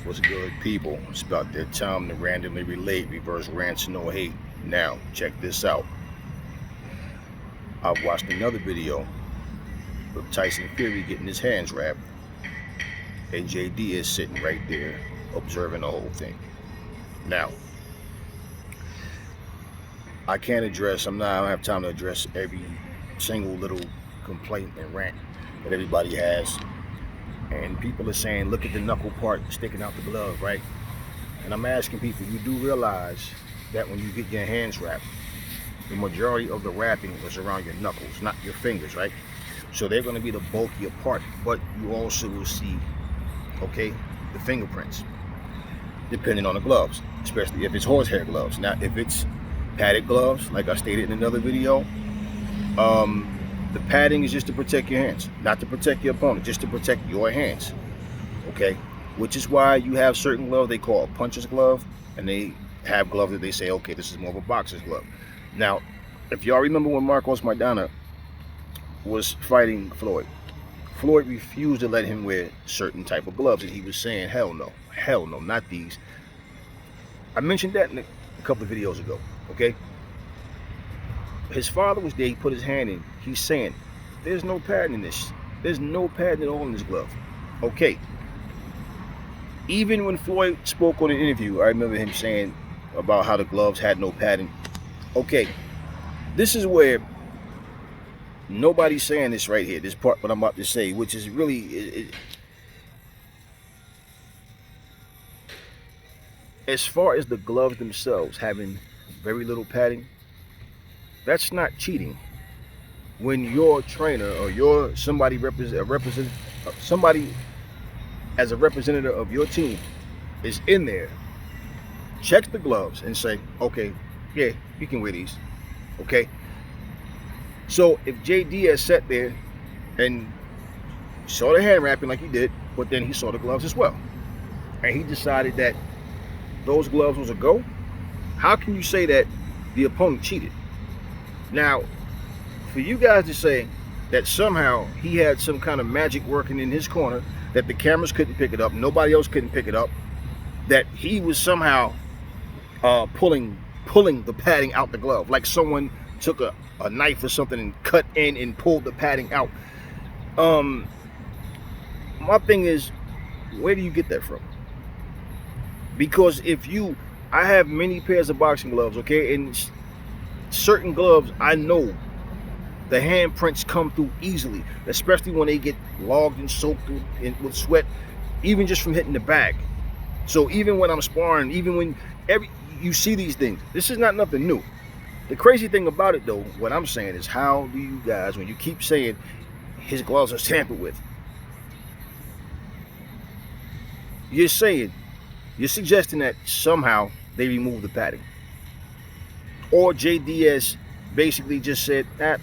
What's good, people? It's about that time to randomly relate reverse rants, no hate. Now, check this out. I've watched another video of Tyson Fury getting his hands wrapped, and JD is sitting right there observing the whole thing. Now, I don't have time to address every single little complaint and rant that everybody has. And people are saying, look at the knuckle part sticking out the glove, right? And I'm asking people, you do realize that when you get your hands wrapped, the majority of the wrapping is around your knuckles, not your fingers, right? So they're going to be the bulkier part, but you also will see, okay, the fingerprints, depending on the gloves, especially if it's horsehair gloves. Now, if it's padded gloves, like I stated in another video, the padding is just to protect your hands, not to protect your opponent, just to protect your hands, okay? Which is why you have certain gloves they call a puncher's glove, and they have gloves that they say, okay, this is more of a boxer's glove. Now, if y'all remember when Marcos Maidana was fighting Floyd, Floyd refused to let him wear certain type of gloves, and he was saying, hell no, not these. I mentioned that in a couple of videos ago, okay? His father was there, he put his hand in, he's saying, there's no padding in this. There's no padding at all in this glove. Okay. Even when Floyd spoke on an interview, I remember him saying about how the gloves had no padding. Okay. This is where nobody's saying this right here, this part what I'm about to say, which is really, as far as the gloves themselves having very little padding, that's not cheating. When your trainer or your somebody as a representative of your team is in there, checks the gloves and say, okay, yeah, you can wear these, okay? So if Deas sat there and saw the hand wrapping like he did, but then he saw the gloves as well, and he decided that those gloves was a go, how can you say that the opponent cheated? Now, for you guys to say that somehow he had some kind of magic working in his corner, that the cameras couldn't pick it up, nobody else couldn't pick it up, that he was somehow pulling the padding out the glove, like someone took a knife or something and cut in and pulled the padding out. My thing is, where do you get that from? Because I have many pairs of boxing gloves, okay, and certain gloves, I know the handprints come through easily, especially when they get logged and soaked with sweat, even just from hitting the bag. So even when I'm sparring, even when you see these things, this is not nothing new. The crazy thing about it, though, what I'm saying is, how do you guys, when you keep saying his gloves are tampered with, you're suggesting that somehow they removed the padding? Or JDS basically just said, I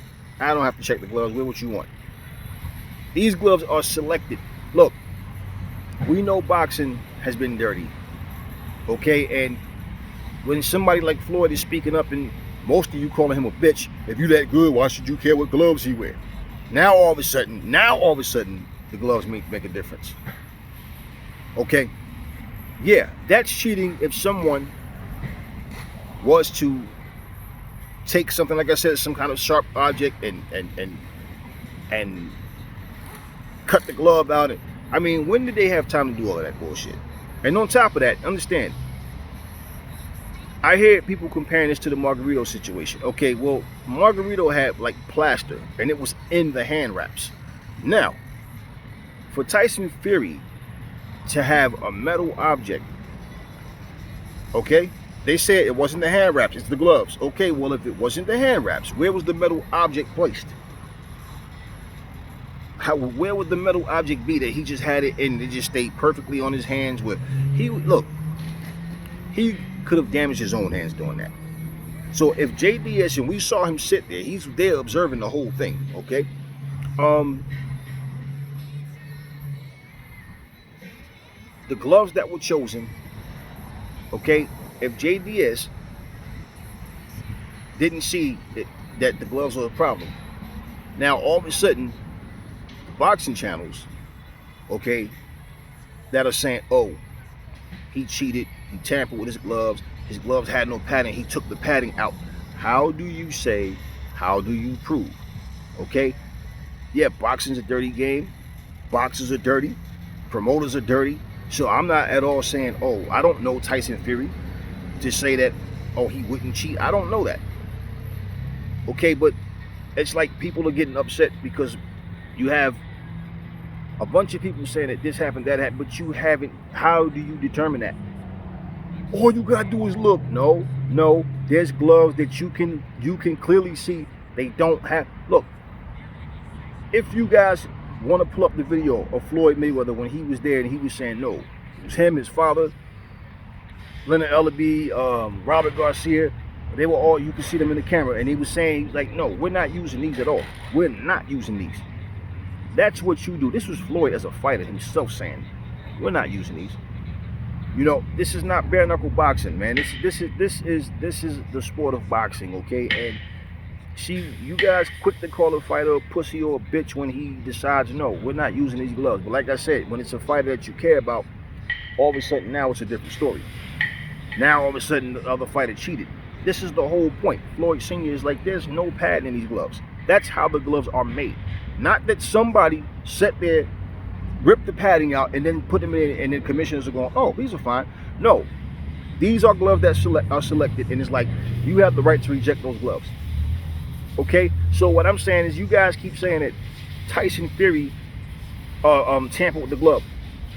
don't have to check the gloves, wear what you want. These gloves are selected. Look, we know boxing has been dirty, okay? And when somebody like Floyd is speaking up, and most of you calling him a bitch, if you that good, why should you care what gloves he wear? Now all of a sudden, the gloves make a difference. Okay? Yeah, that's cheating if someone was to take something, like I said, some kind of sharp object and cut the glove out. I mean, when did they have time to do all of that bullshit? And on top of that, understand, I hear people comparing this to the Margarito situation. Okay, well, Margarito had like plaster, and it was in the hand wraps. Now, for Tyson Fury to have a metal object, okay, they said it wasn't the hand wraps, it's the gloves. Okay, well, if it wasn't the hand wraps, where was the metal object placed? Where would the metal object be that he just had it and it just stayed perfectly on his hands? Where he could have damaged his own hands doing that. So if JDS, and we saw him sit there, he's there observing the whole thing, okay? The gloves that were chosen, okay, if JDS didn't see that the gloves were a problem, now all of a sudden, boxing channels, okay, that are saying, oh, he cheated, he tampered with his gloves had no padding, he took the padding out. How do you say, how do you prove? Okay? Yeah, boxing's a dirty game. Boxers are dirty. Promoters are dirty. So I'm not at all saying, oh, I don't know Tyson Fury to say that, oh, he wouldn't cheat. I don't know that. Okay, but it's like people are getting upset because you have a bunch of people saying that this happened, that happened, but you haven't. How do you determine that? All you gotta do is look. No, there's gloves that you can clearly see they don't have. Look, if you guys want to pull up the video of Floyd Mayweather when he was there and he was saying no, it was him, his father, Leonard Ellaby, Robert Garcia, they were all, you can see them in the camera, and he was saying like, no, we're not using these at all. We're not using these. That's what you do. This was Floyd as a fighter himself saying, we're not using these. You know, this is not bare knuckle boxing, man. This is the sport of boxing, okay? And you guys quick to call a fighter a pussy or a bitch when he decides, no, we're not using these gloves. But like I said, when it's a fighter that you care about, all of a sudden now it's a different story. Now all of a sudden the other fighter cheated. This is the whole point. Floyd Sr. is like, there's no padding in these gloves. That's how the gloves are made. Not that somebody sat there, ripped the padding out, and then put them in, and then commissioners are going, oh, these are fine. No, these are gloves that are selected, and it's like, you have the right to reject those gloves. Okay, so what I'm saying is, you guys keep saying that Tyson Fury tampered with the glove.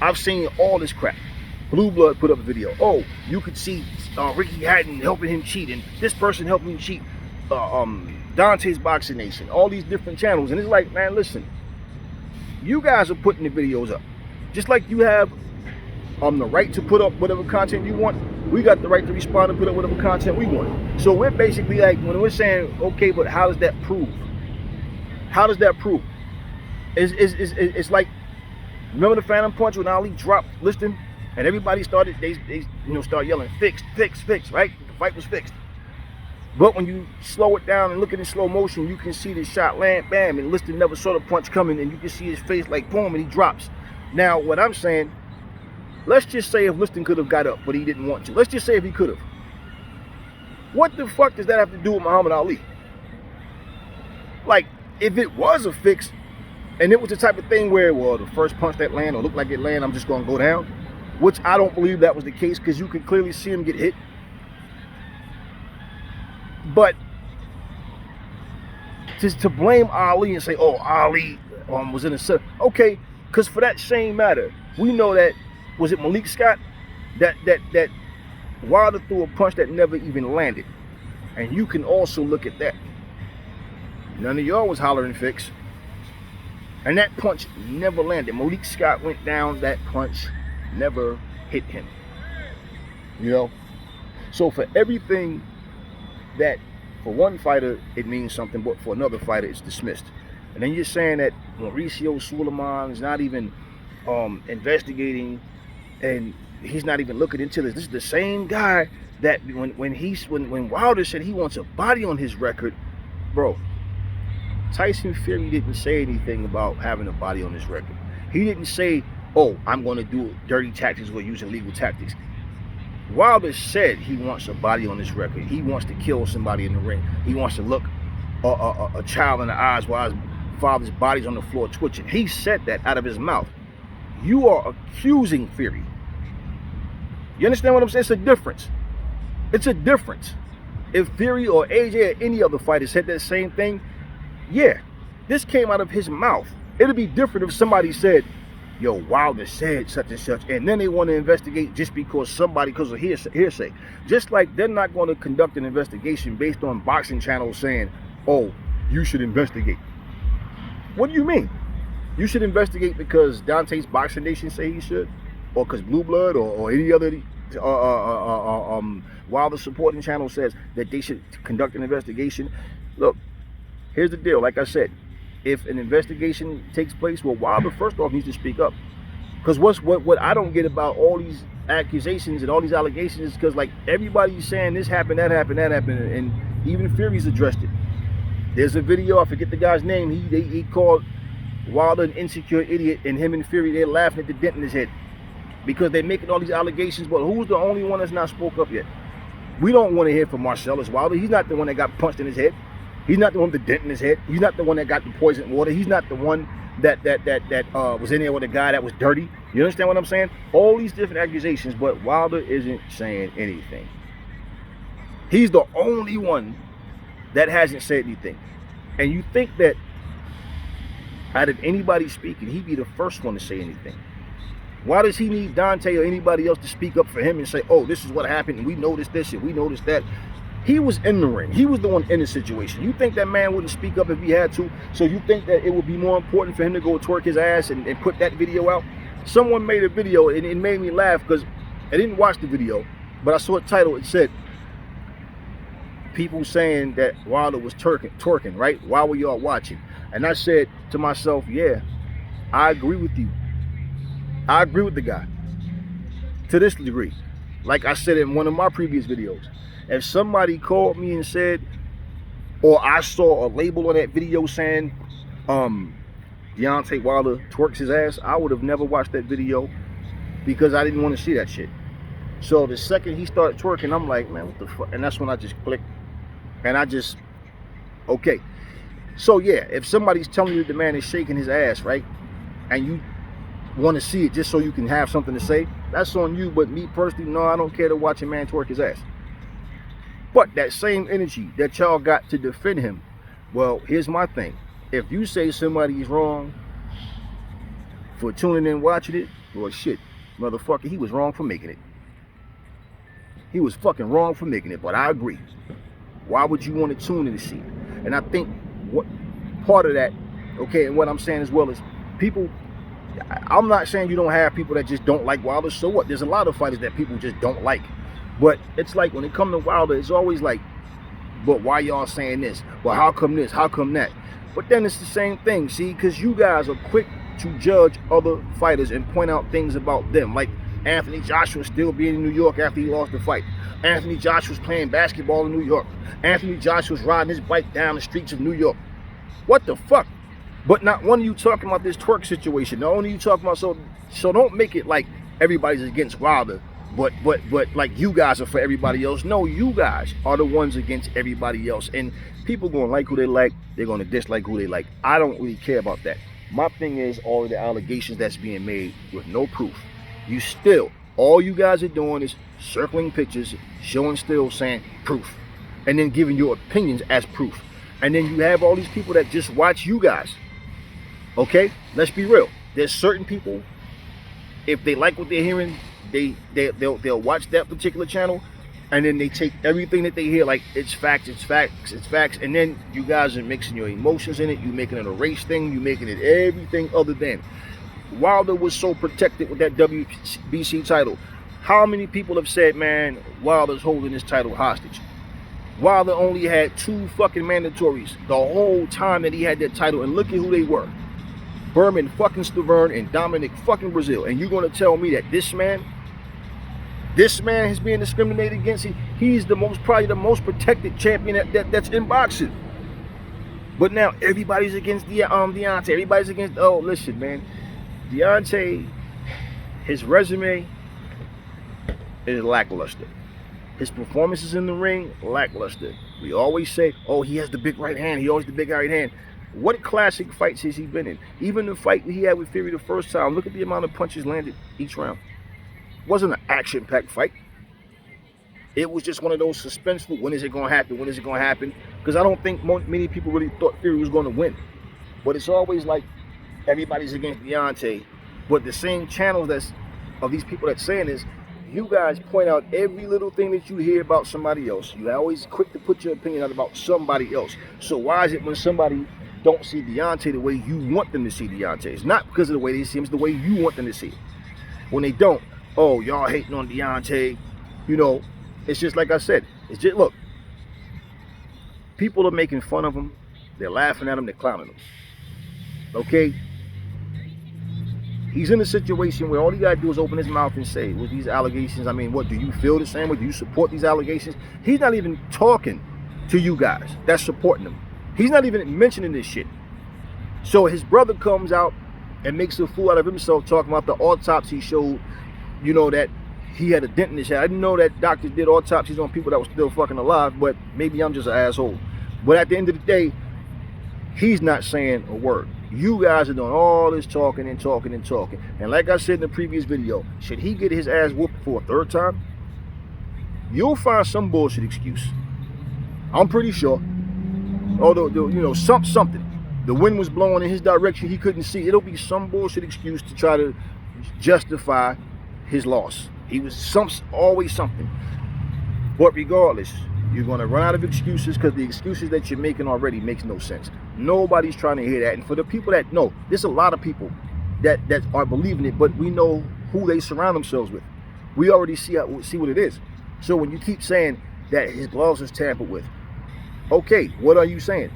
I've seen all this crap. Blue Blood put up a video. Oh, you could see Ricky Hatton helping him cheat, and this person helping him cheat. Dante's Boxing Nation, all these different channels, and it's like, man, listen, you guys are putting the videos up, just like you have the right to put up whatever content you want. We got the right to respond and put up whatever content we want. So we're basically like, when we're saying, okay, but how does that prove? How does that prove? It's like, remember the Phantom Punch when Ali dropped Liston, and everybody started, they start yelling, fixed, right? The fight was fixed. But when you slow it down and look at it in slow motion, you can see the shot land, bam, and Liston never saw the punch coming, and you can see his face like boom, and he drops. Now, what I'm saying, let's just say if Liston could have got up, but he didn't want to. Let's just say if he could have. What the fuck does that have to do with Muhammad Ali? Like, if it was a fix, and it was the type of thing where, well, the first punch that land or looked like it land, I'm just going to go down, which I don't believe that was the case, because you could clearly see him get hit. But to blame Ali and say, oh, Ali was in a... Okay, because for that same matter, we know that, was it Malik Scott? That Wilder threw a punch that never even landed. And you can also look at that. None of y'all was hollering fix. And that punch never landed. Malik Scott went down, that punch never hit him. You know? So for everything that for one fighter it means something, but for another fighter it's dismissed. And then you're saying that Mauricio Suleiman is not even investigating, and he's not even looking into this. This is the same guy that when Wilder said he wants a body on his record, bro, Tyson Fury didn't say anything about having a body on his record. He didn't say, oh, I'm going to do dirty tactics or using legal tactics. Wilder said he wants a body on his record. He wants to kill somebody in the ring. He wants to look a child in the eyes while his father's body's on the floor twitching. He said that out of his mouth. You are accusing Fury. You understand what I'm saying? It's a difference. It's a difference. If Fury or AJ or any other fighter said that same thing, yeah, this came out of his mouth. It'd be different if somebody said, yo, Wilder said such and such, and then they want to investigate just because of hearsay. Just like they're not going to conduct an investigation based on boxing channels saying, oh, you should investigate. What do you mean? You should investigate because Dante's Boxing Nation say he should? Or because Blue Blood or any other Wilder supporting channel says that they should conduct an investigation? Look, here's the deal. Like I said, if an investigation takes place, well, Wilder first off needs to speak up. Because what I don't get about all these accusations and all these allegations is because, like, everybody's saying this happened, that happened, and even Fury's addressed it. There's a video, I forget the guy's name, he called Wilder an insecure idiot, and him and Fury, they're laughing at the dent in his head. because they're making all these allegations, but who's the only one that's not spoke up yet? We don't want to hear from Marcellus Wilder. He's not the one that got punched in his head. He's not the one with the dent in his head. He's not the one that got the poisoned water. He's not the one that was in there with a guy that was dirty. You understand what I'm saying? All these different accusations, but Wilder isn't saying anything. He's the only one that hasn't said anything. And you think that out of anybody speaking, he'd be the first one to say anything. Why does he need Dante or anybody else to speak up for him and say, oh, this is what happened, and we noticed this and we noticed that? He was in the ring. He was the one in the situation. You think that man wouldn't speak up if he had to? So you think that it would be more important for him to go twerk his ass and put that video out? Someone made a video, and it made me laugh because I didn't watch the video, but I saw a title. It said, people saying that Wilder was twerking, right? Why were y'all watching? And I said to myself, yeah, I agree with you. I agree with the guy to this degree. Like I said in one of my previous videos, if somebody called me and said, or I saw a label on that video saying Deontay Wilder twerks his ass, I would have never watched that video because I didn't want to see that shit. So the second he started twerking, I'm like, man, what the fuck? And that's when I just clicked and I just, okay. So yeah, if somebody's telling you the man is shaking his ass, right, and you want to see it just so you can have something to say, that's on you. But me personally, no, I don't care to watch a man twerk his ass. But that same energy that y'all got to defend him, well, here's my thing. If you say somebody's wrong for tuning in watching it, well, shit, motherfucker, he was wrong for making it. He was fucking wrong for making it, but I agree. Why would you want to tune in to see it? And I think what part of that, okay, and what I'm saying as well is people, I'm not saying you don't have people that just don't like Wilder. So what? There's a lot of fighters that people just don't like. But it's like when it comes to Wilder, it's always like, but why y'all saying this? Well, how come this? How come that? But then it's the same thing, see, because you guys are quick to judge other fighters and point out things about them. Like Anthony Joshua still being in New York after he lost the fight. Anthony Joshua's playing basketball in New York. Anthony Joshua's riding his bike down the streets of New York. What the fuck? But not one of you talking about this twerk situation. Not only you talking about, so don't make it like everybody's against Wilder, but like you guys are for everybody else. No, you guys are the ones against everybody else. And people gonna like who they like, they're gonna dislike who they like. I don't really care about that. My thing is all of the allegations that's being made with no proof. You still, all you guys are doing is circling pictures, showing still saying proof, and then giving your opinions as proof. And then you have all these people that just watch you guys. Okay, let's be real. There's certain people, if they like what they're hearing, they'll watch that particular channel, and then they take everything that they hear like it's facts, it's facts, it's facts, and then you guys are mixing your emotions in it. You making it a race thing. You making it everything other than. Wilder was so protected with that WBC title. How many people have said, man, Wilder's holding this title hostage? Wilder only had 2 fucking mandatories the whole time that he had that title, and look at who they were. Berman fucking Stavern and Dominic fucking Brazil. And you're going to tell me that this man is being discriminated against? He's probably the most protected champion that's in boxing. But now everybody's against Deontay. Everybody's against, oh, listen, man. Deontay, his resume is lackluster. His performances in the ring, lackluster. We always say, oh, he has the big right hand. He always the big right hand. What classic fights has he been in? Even the fight he had with Fury the first time, look at the amount of punches landed each round. It wasn't an action-packed fight. It was just one of those suspenseful, when is it going to happen? When is it going to happen? Because I don't think many people really thought Fury was going to win. But it's always like everybody's against Deontay. But the same channels of these people that's saying this, you guys point out every little thing that you hear about somebody else. You're always quick to put your opinion out about somebody else. So why is it when somebody don't see Deontay the way you want them to see Deontay? It's not because of the way they see him, it's the way you want them to see it. When they don't, oh, y'all hating on Deontay, you know, it's just like I said. It's just, look, people are making fun of him, they're laughing at him, they're clowning him. Okay? He's in a situation where all he got to do is open his mouth and say, with these allegations, I mean, what, do you feel the same way? Do you support these allegations? He's not even talking to you guys that's supporting him. He's not even mentioning this shit. So his brother comes out and makes a fool out of himself talking about the autopsy showed you know, that he had a dent in his head. I didn't know that doctors did autopsies on people that were still fucking alive, but maybe I'm just an asshole. But at the end of the day, he's not saying a word. You guys are doing all this talking and talking and talking. And like I said in the previous video, should he get his ass whooped for a third time, you'll find some bullshit excuse. I'm pretty sure. Although, you know, something. The wind was blowing in his direction, he couldn't see. It'll be some bullshit excuse to try to justify his loss. He was always something. But regardless, you're going to run out of excuses, because the excuses that you're making already makes no sense. Nobody's trying to hear that. And for the people that know, there's a lot of people that are believing it, but we know who they surround themselves with. We already see what it is. So when you keep saying that his gloves was tampered with, okay, what are you saying?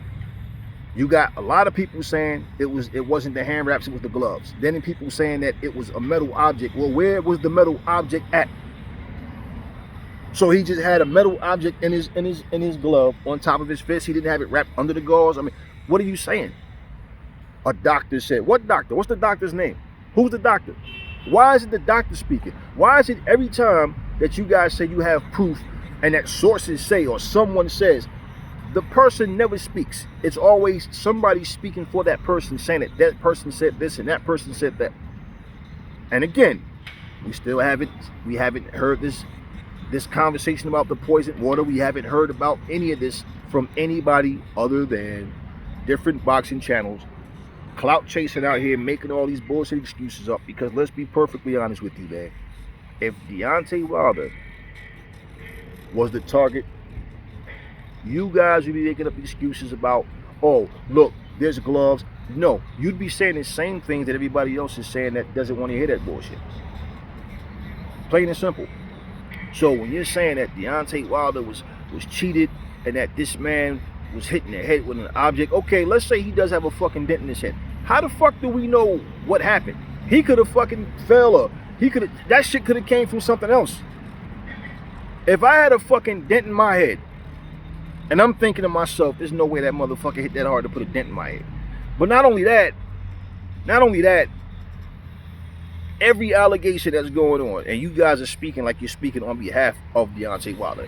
You got a lot of people saying it wasn't the hand wraps, it was the gloves. Then people saying that it was a metal object. Well, where was the metal object at? So he just had a metal object in his glove on top of his fist. He didn't have it wrapped under the gauze. I mean, what are you saying? A doctor said. What doctor? What's the doctor's name? Who's the doctor? Why is it the doctor speaking? Why is it every time that you guys say you have proof and that sources say or someone says, the person never speaks? It's always somebody speaking for that person, saying that that person said this and that person said that. And again, we haven't heard this conversation about the poisoned water. We haven't heard about any of this from anybody other than different boxing channels, clout chasing out here, making all these bullshit excuses up. Because let's be perfectly honest with you, man. If Deontay Wilder was the target, you guys would be making up excuses about, oh, look, there's gloves. No, you'd be saying the same things that everybody else is saying that doesn't want to hear that bullshit. Plain and simple. So when you're saying that Deontay Wilder was cheated and that this man was hitting the head with an object, okay, let's say he does have a fucking dent in his head. How the fuck do we know what happened? He could have fucking fell, or that shit could have came from something else. If I had a fucking dent in my head, and I'm thinking to myself, there's no way that motherfucker hit that hard to put a dent in my head. But not only that, every allegation that's going on, and you guys are speaking like you're speaking on behalf of Deontay Wilder.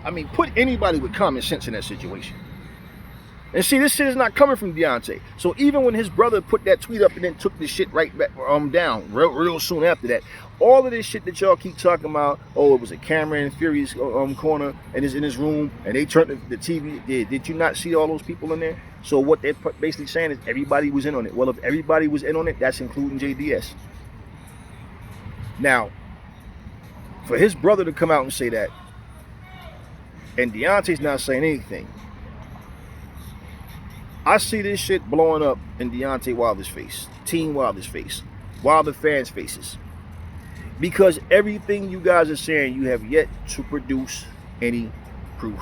I mean, put anybody with common sense in that situation. And see, this shit is not coming from Deontay. So even when his brother put that tweet up and then took this shit right back down real soon after that, all of this shit that y'all keep talking about, oh, it was a camera in Fury's corner and is in his room, and they turned the TV. Did you not see all those people in there? So what they're basically saying is everybody was in on it. Well, if everybody was in on it, that's including Deas. Now, for his brother to come out and say that, and Deontay's not saying anything, I see this shit blowing up in Deontay Wilder's face, Team Wilder's face, Wilder fans' faces. Because everything you guys are saying, you have yet to produce any proof.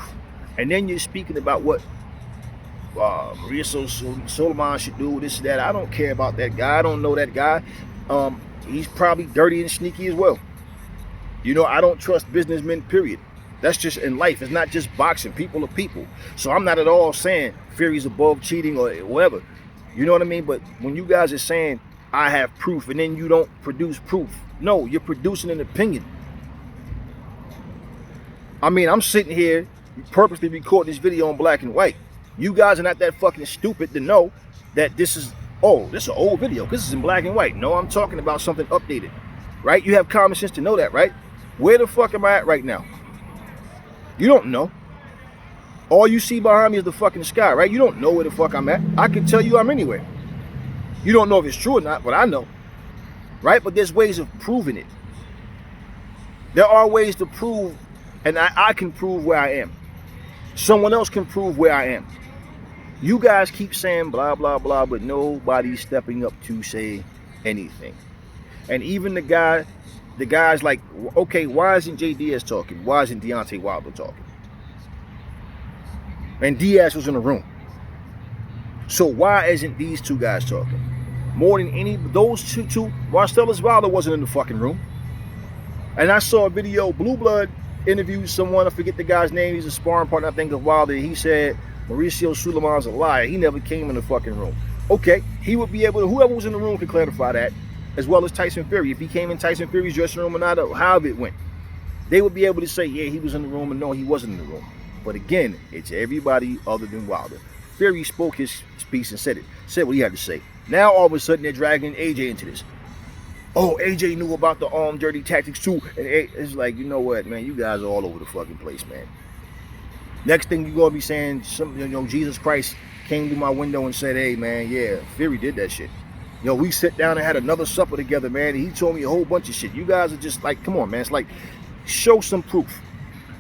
And then you're speaking about what Maria Solomon should do, this and that. I don't care about that guy. I don't know that guy. He's probably dirty and sneaky as well. You know, I don't trust businessmen, period. That's just in life. It's not just boxing. People are people. So I'm not at all saying Fury's above cheating or whatever. You know what I mean? But when you guys are saying, I have proof, and then you don't produce proof. No, you're producing an opinion. I mean, I'm sitting here purposely recording this video in black and white. You guys are not that fucking stupid to know that this is an old video because it's in black and white. No, I'm talking about something updated, right? You have common sense to know that, right? Where the fuck am I at right now? You don't know. All you see behind me is the fucking sky, right? You don't know where the fuck I'm at. I can tell you I'm anywhere. You don't know if it's true or not, but I know, right? But there's ways of proving it. There are ways to prove, and I can prove where I am. Someone else can prove where I am. You guys keep saying blah, blah, blah, but nobody's stepping up to say anything. And even the guy's like, okay, why isn't Deas talking? Why isn't Deontay Wilder talking? And Deas was in the room. So why isn't these two guys talking? More than any, those two, Marcellus Wilder wasn't in the fucking room. And I saw a video, Blue Blood interviewed someone, I forget the guy's name, he's a sparring partner, I think, of Wilder. He said, Mauricio Suleiman's a liar. He never came in the fucking room. Okay, he would be able to, whoever was in the room could clarify that. as well as Tyson Fury. If he came in Tyson Fury's dressing room or not, or however it went, they would be able to say, yeah, he was in the room, and no, he wasn't in the room. But again, it's everybody other than Wilder. Fury spoke his piece and said what he had to say. Now all of a sudden they're dragging AJ into this. Oh, AJ knew about the dirty tactics too. And it's like, you know what, man, you guys are all over the fucking place, man. Next thing you're gonna be saying, Jesus Christ came through my window and said, hey, man, yeah, Fury did that shit. We sit down and had another supper together, man, and he told me a whole bunch of shit. You guys are just like, come on, man. It's like, show some proof.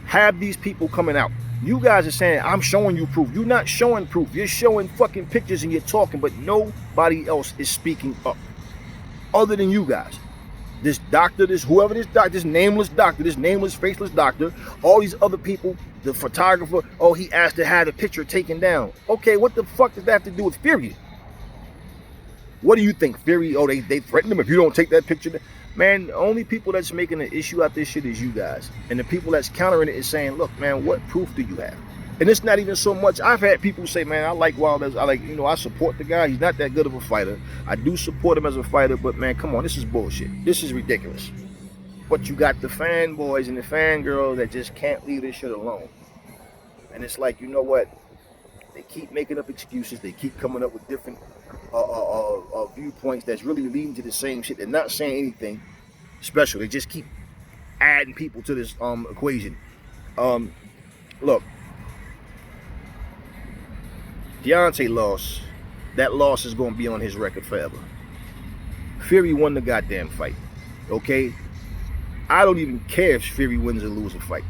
Have these people coming out. You guys are saying, I'm showing you proof. You're not showing proof. You're showing fucking pictures and you're talking, but nobody else is speaking up other than you guys. This doctor, this nameless doctor, this nameless, faceless doctor, all these other people, the photographer, he asked to have a picture taken down. Okay, what the fuck does that have to do with Fury? What do you think, Fury? They threatened him if you don't take that picture. Man, the only people that's making an issue out this shit is you guys. And the people that's countering it is saying, look, man, what proof do you have? And it's not even so much. I've had people say, man, I like Wilder. I support the guy. He's not that good of a fighter. I do support him as a fighter, but man, come on, this is bullshit. This is ridiculous. But you got the fanboys and the fangirls that just can't leave this shit alone. And it's like, you know what? They keep making up excuses. They keep coming up with different viewpoints that's really leading to the same shit. They're not saying anything special. They just keep adding people to this equation. Look, Deontay lost. That loss is going to be on his record forever. Fury won the goddamn fight. Okay? I don't even care if Fury wins or loses a fight.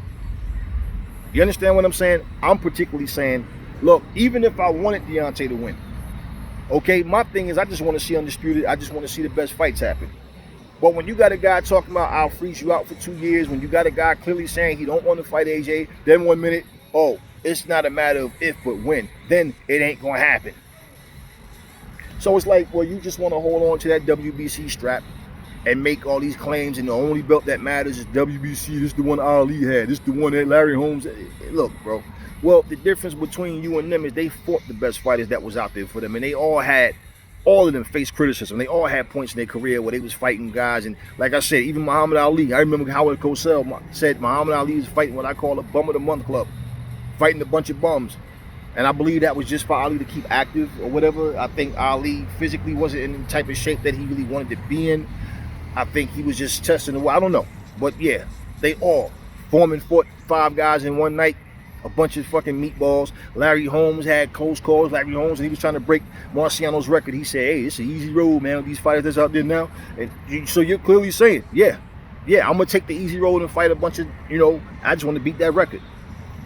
You understand what I'm saying? I'm particularly saying, look, even if I wanted Deontay to win, okay, my thing is I just want to see undisputed. I just want to see the best fights happen. But when you got a guy talking about I'll freeze you out for 2 years, when you got a guy clearly saying he don't want to fight AJ, then 1 minute, it's not a matter of if but when, then it ain't gonna happen. So it's like, well, you just want to hold on to that WBC strap and make all these claims, and the only belt that matters is WBC. This is the one Ali had. This is the one that Larry Holmes had. Look, bro. Well, the difference between you and them is they fought the best fighters that was out there for them, and they all of them faced criticism. They all had points in their career where they was fighting guys, and like I said, even Muhammad Ali, I remember Howard Cosell said Muhammad Ali was fighting what I call a bum of the month club, fighting a bunch of bums. And I believe that was just for Ali to keep active or whatever. I think Ali physically wasn't in the type of shape that he really wanted to be in. I think he was just testing the way. I don't know. But yeah, they all fought 5 guys in one night. A bunch of fucking meatballs. Larry Holmes had close calls. Larry Holmes, and he was trying to break Marciano's record. He said, hey, it's an easy road, man, with these fighters that's out there now. And so you're clearly saying, yeah, I'm going to take the easy road and fight a bunch of, I just want to beat that record.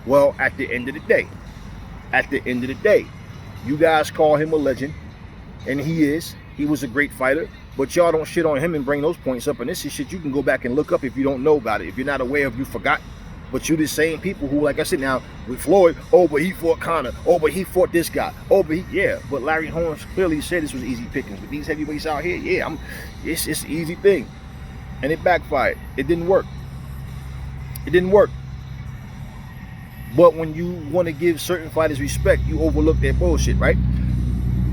Well, at the end of the day, you guys call him a legend, and he was a great fighter, but y'all don't shit on him and bring those points up, and this is shit you can go back and look up if you don't know about it. If you're not aware of, you forgot. But you the same people who, like I said now, with Floyd, but he fought Conor, but he fought this guy, but Larry Holmes clearly said this was easy pickings. With these heavyweights out here, it's an easy thing. And it backfired. It didn't work. But when you want to give certain fighters respect, you overlook their bullshit, right?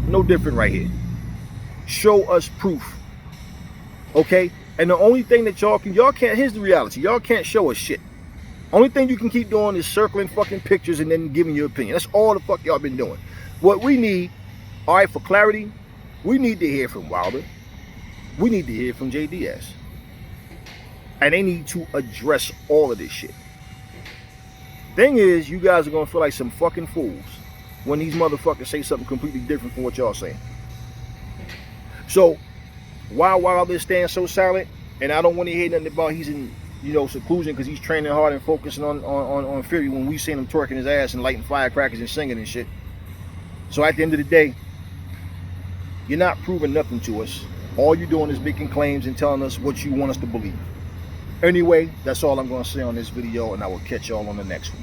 No different right here. Show us proof. Okay? And the only thing that y'all can't, here's the reality. Y'all can't show us shit. Only thing you can keep doing is circling fucking pictures and then giving your opinion. That's all the fuck y'all been doing. What we need, all right, for clarity, we need to hear from Wilder. We need to hear from Deas. And they need to address all of this shit. Thing is, you guys are going to feel like some fucking fools when these motherfuckers say something completely different from what y'all saying. So, while Wilder stands so silent, and I don't want to hear nothing about he's in, seclusion because he's training hard and focusing on Fury when we seen him twerking his ass and lighting firecrackers and singing and shit. So at the end of the day, you're not proving nothing to us. All you're doing is making claims and telling us what you want us to believe. Anyway, that's all I'm going to say on this video, and I will catch y'all on the next one.